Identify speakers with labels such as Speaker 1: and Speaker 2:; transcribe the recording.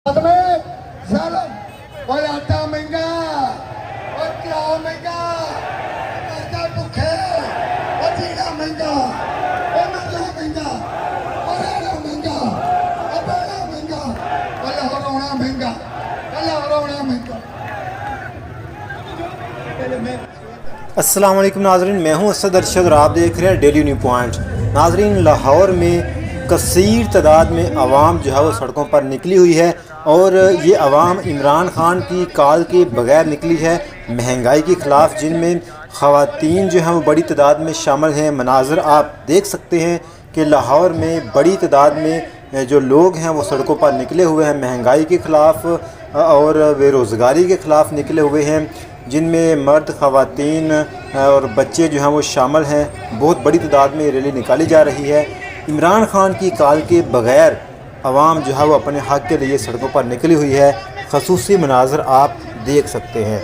Speaker 1: में साला और आटा महंगा और क्या महंगा मरदा भुखे और जीना महंगा और मरना महंगा और रहना महंगा और बड़ा महंगा और लाहौर महंगा और लाहौर महंगा।
Speaker 2: अस्सलाम वालेकुम नाजरीन, मैं हूं असद अरशद और आप देख रहे हैं डेली न्यू पॉइंट। नाजरीन, लाहौर में कसीर तादाद में आवाम जो है वो सड़कों पर निकली हुई है और ये आवाम इमरान खान की कॉल के बगैर निकली है महंगाई के ख़िलाफ़, जिनमें ख़वातीन जो हैं वो बड़ी तादाद में शामिल हैं। मनाज़र आप देख सकते हैं कि लाहौर में बड़ी तादाद में जो लोग हैं वो सड़कों पर निकले हुए हैं, महंगाई के ख़िलाफ़ और बेरोज़गारी के ख़िलाफ़ निकले हुए हैं, जिनमें मर्द, ख़वातीन और बच्चे जो हैं वो शामिल हैं। बहुत बड़ी तादाद में रैली निकाली जा रही है। इमरान खान की कॉल के बग़ैर आवाम जो है वो अपने हक़ के लिए सड़कों पर निकली हुई है। ख़ुसूसी मनाज़र आप देख सकते हैं।